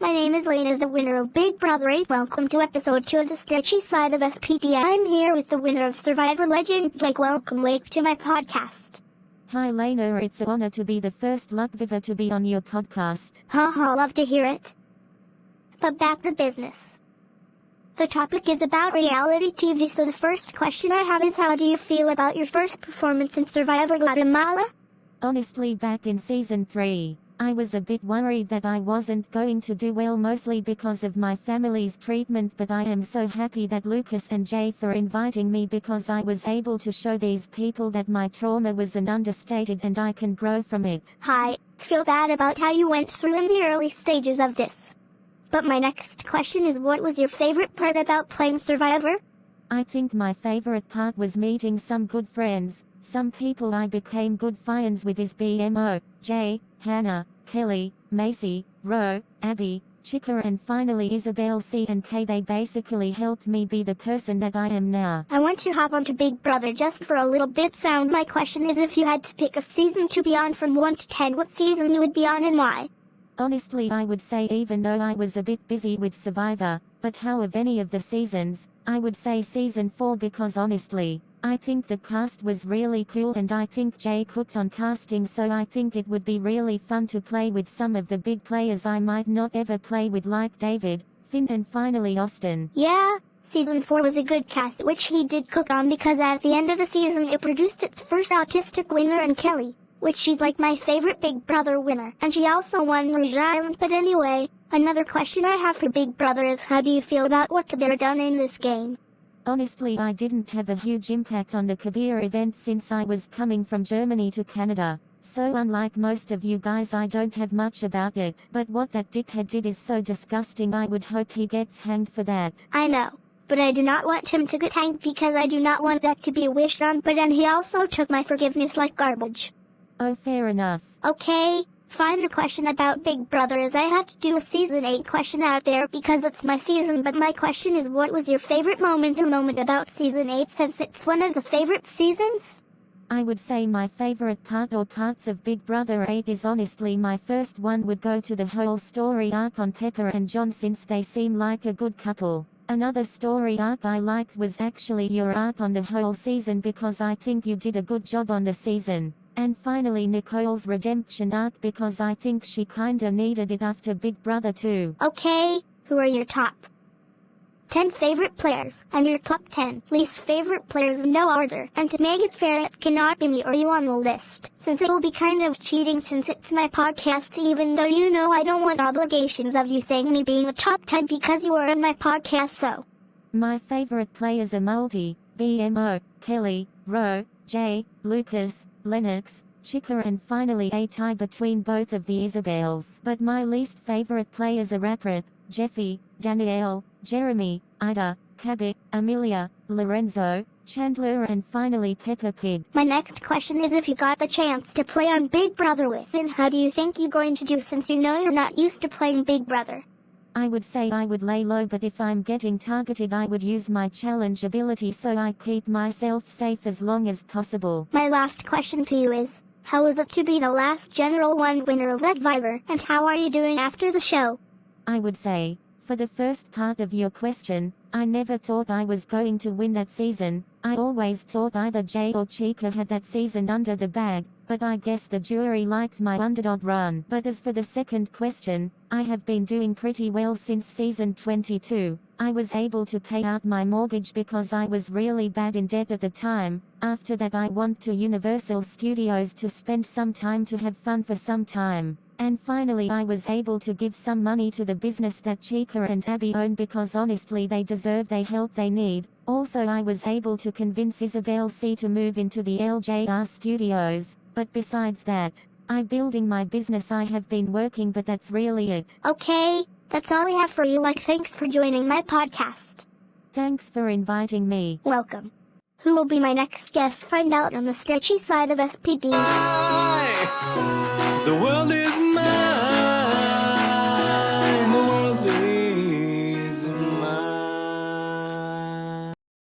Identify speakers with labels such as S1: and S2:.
S1: my name is Lena, the winner of Big Brother 8. Welcome to episode 2 of the Stitchy side of SPD. I'm here with the winner of Survivor Legends. Welcome Lake to my podcast.
S2: Hi Lena, it's an honor to be the first luck giver to be on your podcast.
S1: Haha, love to hear it. But back to business. The topic is about reality TV, so the first question I have is, how do you feel about your first performance in Survivor Guatemala?
S2: Honestly, back in season 3, I was a bit worried that I wasn't going to do well, mostly because of my family's treatment, but I am so happy that Lucas and Jay for inviting me, because I was able to show these people that my trauma was an understated and I can grow from it.
S1: Hi, feel bad about how you went through in the early stages of this. But my next question is, what was your favorite part about playing Survivor?
S2: I think my favorite part was meeting some good friends. Some people I became good friends with is BMO, Jay, Hannah, Kelly, Macy, Ro, Abby, Chika and finally Isabel C and K. They basically helped me be the person that I am now.
S1: I want to hop onto Big Brother just for a little bit. My question is, if you had to pick a season to be on from 1 to 10, what season you would be on and why?
S2: Honestly, I would say, even though I was a bit busy with Survivor, but how of any of the seasons, I would say season 4, because honestly, I think the cast was really cool and I think Jay cooked on casting, so I think it would be really fun to play with some of the big players I might not ever play with, like David, Finn and finally Austin.
S1: Yeah, season 4 was a good cast which he did cook on, because at the end of the season it produced its first autistic winner and Kelly, which she's like my favorite Big Brother winner, and she also won Rouge Island. But anyway, another question I have for Big Brother is, how do you feel about what Kabir done in this game?
S2: Honestly, I didn't have a huge impact on the Kabir event since I was coming from Germany to Canada, so unlike most of you guys, I don't have much about it. But what that dickhead did is so disgusting. I would hope he gets hanged for that.
S1: I know, but I do not want him to get hanged because I do not want that to be wished on. But then he also took my forgiveness like garbage.
S2: Oh, fair enough.
S1: Okay, final question about Big Brother is, I had to do a season 8 question out there because it's my season, but my question is, what was your favorite moment about season 8, since it's one of the favorite seasons?
S2: I would say my favorite part or parts of Big Brother 8 is honestly my first one would go to the whole story arc on Pepper and John, since they seem like a good couple. Another story arc I liked was actually your arc on the whole season, because I think you did a good job on the season. And finally Nicole's redemption arc, because I think she kinda needed it after Big Brother 2.
S1: Okay, who are your top 10 favorite players, and your top 10 least favorite players in no order? And to make it fair, it cannot be me or you on the list, since it will be kind of cheating since it's my podcast, even though you know I don't want obligations of you saying me being the top 10 because you are in my podcast. So
S2: my favorite players are Multi, BMO, Kelly, Ro, Jay, Lucas, Lennox, Chika and finally a tie between both of the Isabels. But my least favorite players are Rapret, Jeffy, Danielle, Jeremy, Ida, Cabot, Amelia, Lorenzo, Chandler and finally Peppa Pig.
S1: My next question is, if you got the chance to play on Big Brother with, then how do you think you're going to do, since you know you're not used to playing Big Brother?
S2: I would say I would lay low, but if I'm getting targeted I would use my challenge ability so I keep myself safe as long as possible.
S1: My last question to you is, how was it to be the last General 1 winner of Survivor, and how are you doing after the show?
S2: I would say, for the first part of your question, I never thought I was going to win that season. I always thought either Jay or Chika had that season under the bag, but I guess the jury liked my underdog run. But as for the second question, I have been doing pretty well since season 22. I was able to pay out my mortgage because I was really bad in debt at the time. After that I went to Universal Studios to spend some time to have fun for some time. And finally I was able to give some money to the business that Chika and Abby own, because honestly they deserve the help they need. Also I was able to convince Isabel C to move into the LJR studios. But besides that, I'm building my business. I have been working, but that's really it.
S1: Okay, that's all I have for you. Thanks for joining my podcast.
S2: Thanks for inviting me.
S1: Welcome. Who will be my next guest? Find out on the Stitchy side of SPD.
S3: The world is mine.